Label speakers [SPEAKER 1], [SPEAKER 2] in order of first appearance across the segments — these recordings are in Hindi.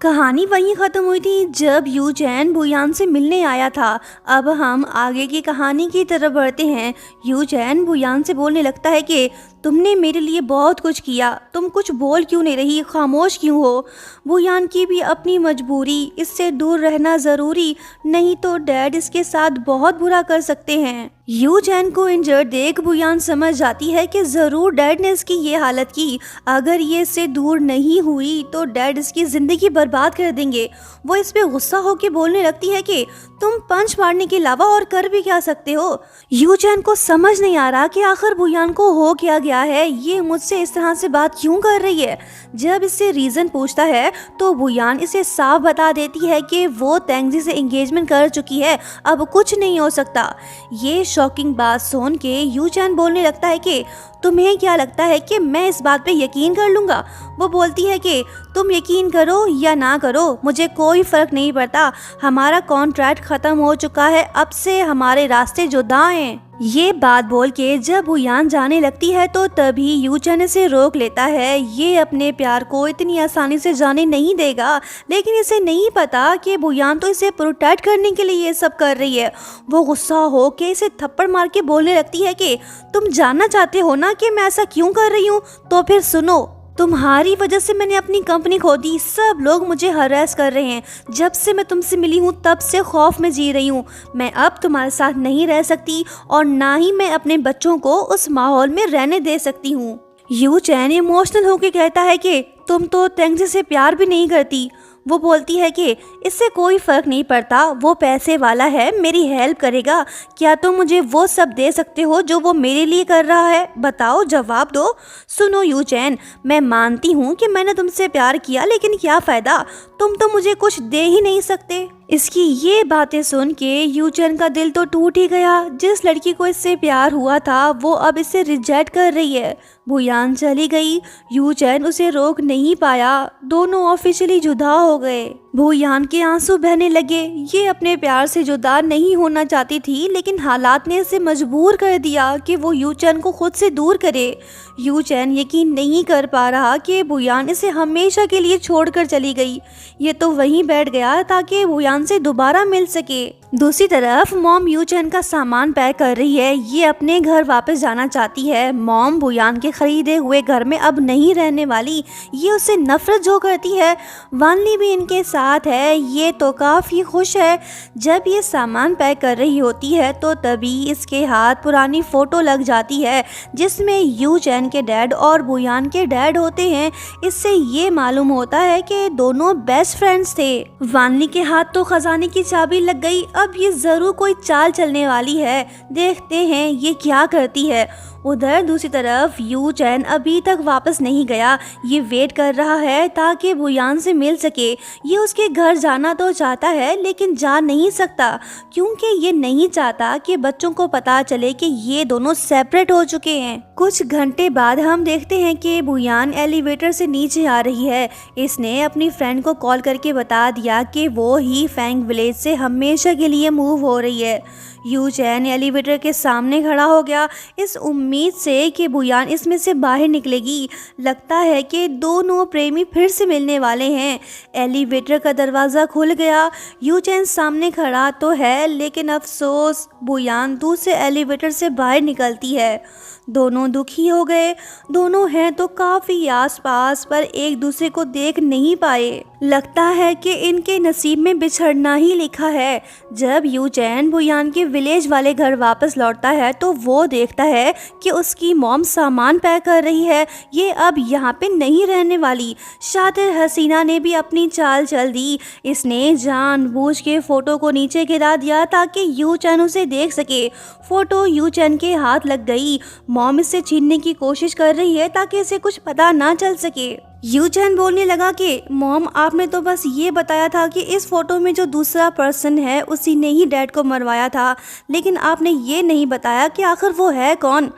[SPEAKER 1] कहानी वहीं ख़त्म हुई थी जब यू चैन बुयान से मिलने आया था। अब हम आगे की कहानी की तरफ बढ़ते हैं। यू चैन बुयान से बोलने लगता है कि तुमने मेरे लिए बहुत कुछ किया, तुम कुछ बोल क्यों नहीं रही, खामोश क्यों हो। बुयान की भी अपनी मजबूरी, इससे दूर रहना ज़रूरी, नहीं तो डैड इसके साथ बहुत बुरा कर सकते हैं। यू चैन को इंजर्ड देख बुयान समझ जाती है कि ज़रूर डैड ने इसकी ये हालत की। अगर ये इससे दूर नहीं हुई तो डैड इसकी ज़िंदगी बर्बाद कर देंगे। वो इस पे गुस्सा होकर बोलने लगती है कि तुम पंच मारने के अलावा और कर भी क्या सकते हो। यू चैन को समझ नहीं आ रहा कि आखिर बुयान को हो क्या गया है, ये मुझसे इस तरह से बात क्यों कर रही है। जब इससे रीज़न पूछता है तो बुयान इसे साफ बता देती है कि वो तेंगजी से एंगेजमेंट कर चुकी है, अब कुछ नहीं हो सकता। ये शॉकिंग बात सुन के यू चैन बोलने लगता है कि तुम्हें क्या लगता है कि मैं इस बात पे यकीन कर लूँगा। वो बोलती है कि तुम यकीन करो या ना करो, मुझे कोई फ़र्क नहीं पड़ता, हमारा कॉन्ट्रैक्ट ख़त्म हो चुका है, अब से हमारे रास्ते जुदा हैं। ये बात बोल के जब बुयान जाने लगती है तो तभी यू चैन इसे रोक लेता है। ये अपने प्यार को इतनी आसानी से जाने नहीं देगा, लेकिन इसे नहीं पता कि बुयान तो इसे प्रोटेक्ट करने के लिए ये सब कर रही है। वो गुस्सा हो के इसे थप्पड़ मार के बोलने लगती है कि तुम जानना चाहते हो ना कि मैं ऐसा क्यों कर रही हूँ, तो फिर सुनो, तुम्हारी वजह से मैंने अपनी कंपनी खो दी, सब लोग मुझे हरास कर रहे हैं, जब से मैं तुमसे मिली हूँ तब से खौफ में जी रही हूँ। मैं अब तुम्हारे साथ नहीं रह सकती और ना ही मैं अपने बच्चों को उस माहौल में रहने दे सकती हूँ। यू चैन इमोशनल होकर कहता है कि तुम तो तेंगजी से प्यार भी नहीं करती। वो बोलती है कि इससे कोई फ़र्क नहीं पड़ता, वो पैसे वाला है, मेरी हेल्प करेगा, क्या तुम मुझे वो सब दे सकते हो जो वो मेरे लिए कर रहा है, बताओ, जवाब दो। सुनो यू चैन, मैं मानती हूँ कि मैंने तुमसे प्यार किया, लेकिन क्या फ़ायदा, तुम तो मुझे कुछ दे ही नहीं सकते। इसकी ये बातें सुन के यू चैन का दिल तो टूट ही गया। जिस लड़की को इससे प्यार हुआ था वो अब इसे रिजेक्ट कर रही है। बुयान चली गई, यू चैन उसे रोक नहीं पाया, दोनों ऑफिशियली जुदा हो गए। बुयान के आंसू बहने लगे। ये अपने प्यार से जुदा नहीं होना चाहती थी, लेकिन हालात ने इसे मजबूर कर दिया कि वो यू चैन को खुद से दूर करे। यू चैन यकीन नहीं कर पा रहा कि बुयान इसे हमेशा के लिए छोड़कर चली गई। ये तो वहीं बैठ गया ताकि बुयान से दोबारा मिल सके। दूसरी तरफ मॉम यू चैन का सामान पैक कर रही है। ये अपने घर वापस जाना चाहती है। मॉम बुयान के खरीदे हुए घर में अब नहीं रहने वाली, ये उससे नफरत जो करती है। वानली भी इनके साथ है, ये तो काफ़ी खुश है। जब ये सामान पैक कर रही होती है तो तभी इसके हाथ पुरानी फ़ोटो लग जाती है जिसमें यू चैन के डैड और बुयान के डैड होते हैं। इससे ये मालूम होता है कि दोनों बेस्ट फ्रेंड्स थे। वानली के हाथ तो खजाने की चाबी लग गई, अब ये ज़रूर कोई चाल चलने वाली है, देखते हैं ये क्या करती है। उधर दूसरी तरफ यू चैन अभी तक वापस नहीं गया। ये वेट कर रहा है ताकि बुयान से मिल सके। ये उसके घर जाना तो चाहता है लेकिन जा नहीं सकता, क्योंकि ये नहीं चाहता कि बच्चों को पता चले कि ये दोनों सेपरेट हो चुके हैं। कुछ घंटे बाद हम देखते हैं कि बुयान एलिवेटर से नीचे आ रही है। इसने अपनी फ्रेंड को कॉल करके बता दिया कि वो ही फैंग विलेज से हमेशा के लिए मूव हो रही है। यू चैन एलिवेटर के सामने खड़ा हो गया, इस उम्मीद से कि बुयान इसमें से बाहर निकलेगी। लगता है कि दोनों प्रेमी फिर से मिलने वाले हैं। एलिवेटर का दरवाज़ा खुल गया। यू चैन सामने खड़ा तो है, लेकिन अफसोस बुयान दूसरे एलिवेटर से बाहर निकलती है। दोनों दुखी हो गए। दोनों हैं तो काफ़ी आसपास, पर एक दूसरे को देख नहीं पाए। लगता है कि इनके नसीब में बिछड़ना ही लिखा है। जब यू चैन बुयान के विलेज वाले घर वापस लौटता है तो वो देखता है कि उसकी मॉम सामान पैक कर रही है। ये अब यहाँ पे नहीं रहने वाली। शातिर हसीना ने भी अपनी चाल चल दी। इसने जानबूझ के फ़ोटो को नीचे गिरा दिया ताकि यू चैन उसे देख सके। फ़ोटो यू चैन के हाथ लग गई। मॉम इससे छीनने की कोशिश कर रही है ताकि इसे कुछ पता ना चल सके। यू चैन बोलने लगा कि मॉम, आपने तो बस ये बताया था कि इस फ़ोटो में जो दूसरा पर्सन है उसी ने ही डैड को मरवाया था, लेकिन आपने ये नहीं बताया कि आखिर वो है कौन।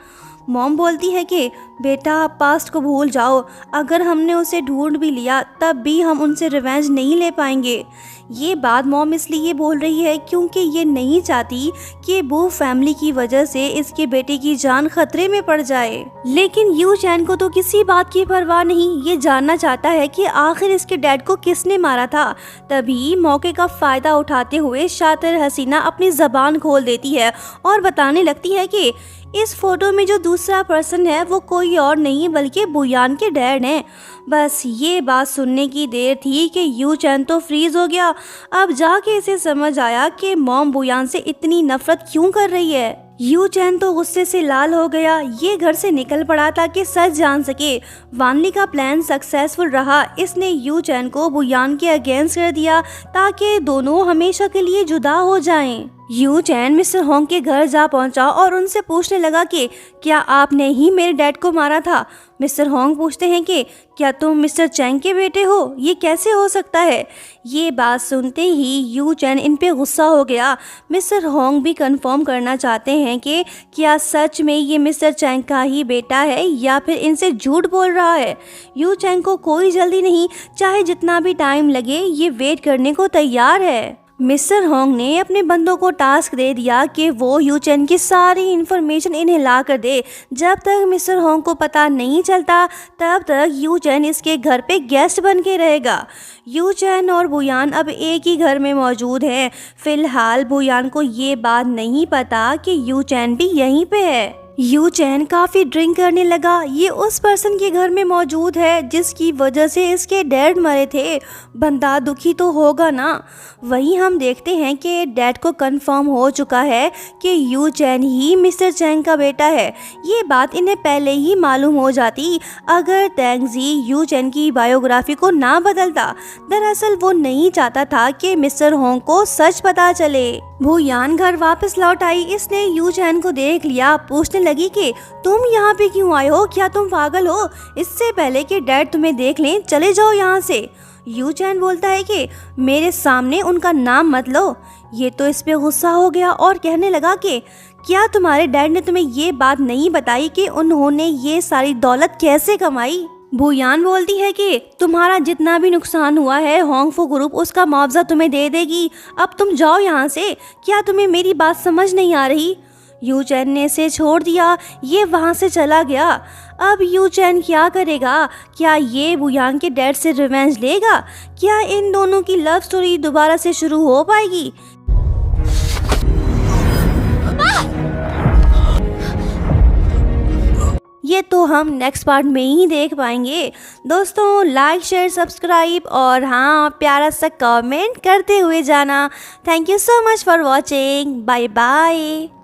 [SPEAKER 1] मॉम बोलती है कि बेटा पास्ट को भूल जाओ, अगर हमने उसे ढूंढ भी लिया तब भी हम उनसे रिवेंज नहीं ले पाएंगे। ये बात मॉम इसलिए बोल रही है क्योंकि ये नहीं चाहती कि वो फैमिली की वजह से इसके बेटे की जान खतरे में पड़ जाए। लेकिन यू चैन को तो किसी बात की परवाह नहीं, ये जानना चाहता है कि आखिर इसके डैड को किसने मारा था। तभी मौके का फायदा उठाते हुए शातिर हसीना अपनी जबान खोल देती है और बताने लगती है कि इस फोटो में जो दूसरा पर्सन है वो कोई और नहीं बल्कि बुयान के डैड हैं। बस ये बात सुनने की देर थी कि यू चैन तो फ्रीज हो गया। अब जाके इसे समझ आया कि मॉम बुयान से इतनी नफरत क्यों कर रही है। यू चैन तो गुस्से से लाल हो गया। ये घर से निकल पड़ा ताकि सच जान सके। वानली का प्लान सक्सेसफुल रहा। इसने यू चैन को बुयान के अगेंस्ट कर दिया ताकि दोनों हमेशा के लिए जुदा हो जाएं। यू चैन मिस्टर होंग के घर जा पहुंचा और उनसे पूछने लगा कि क्या आपने ही मेरे डैड को मारा था। मिस्टर होंग पूछते हैं कि क्या तुम मिस्टर चैंग के बेटे हो, ये कैसे हो सकता है। ये बात सुनते ही यू चैन इन पे गुस्सा हो गया। मिस्टर होंग भी कंफर्म करना चाहते हैं कि क्या सच में ये मिस्टर चैंग का ही बेटा है या फिर इनसे झूठ बोल रहा है। यू चैंग को कोई जल्दी नहीं, चाहे जितना भी टाइम लगे ये वेट करने को तैयार है। मिस्टर होंग ने अपने बंदों को टास्क दे दिया कि वो यू चैन की सारी इन्फॉर्मेशन इन्हें ला कर दे। जब तक मिस्टर होंग को पता नहीं चलता तब तक यू चैन इसके घर पे गेस्ट बन के रहेगा। यू चैन और बुयान अब एक ही घर में मौजूद हैं। फिलहाल बुयान को ये बात नहीं पता कि यू चैन भी यहीं पे है। यू चैन काफ़ी ड्रिंक करने लगा। ये उस पर्सन के घर में मौजूद है जिसकी वजह से इसके डैड मरे थे। बंदा दुखी तो होगा ना। वहीं हम देखते हैं कि डैड को कंफर्म हो चुका है कि यू चैन ही मिस्टर चैंग का बेटा है। ये बात इन्हें पहले ही मालूम हो जाती अगर तेंगजी यू चैन की बायोग्राफी को ना बदलता। दरअसल वो नहीं चाहता था कि मिस्टर होंग को सच पता चले। बुयान घर वापस लौट आई। इसने यू चैन को देख लिया। पूछने लगी कि तुम यहाँ पे क्यों आए हो, क्या तुम पागल हो। इससे पहले कि डैड तुम्हें देख लें चले जाओ यहाँ से। यू चैन बोलता है कि मेरे सामने उनका नाम मत लो। ये तो इस पे गुस्सा हो गया और कहने लगा कि क्या तुम्हारे डैड ने तुम्हें ये बात नहीं बताई कि उन्होंने ये सारी दौलत कैसे कमाई। बुयान बोलती है कि तुम्हारा जितना भी नुकसान हुआ है होंगफू ग्रुप उसका मुआवजा तुम्हें दे देगी। अब तुम जाओ यहाँ से। क्या तुम्हें मेरी बात समझ नहीं आ रही। यू चैन ने इसे छोड़ दिया। ये वहाँ से चला गया। अब यू चैन क्या करेगा। क्या ये बुयान के डैड से रिवेंज लेगा। क्या इन दोनों की लव स्टोरी दोबारा से शुरू हो पाएगी। ये तो हम नेक्स्ट पार्ट में ही देख पाएंगे। दोस्तों लाइक शेयर सब्सक्राइब और हाँ प्यारा सा कमेंट करते हुए जाना। Thank you so much for watching. Bye bye.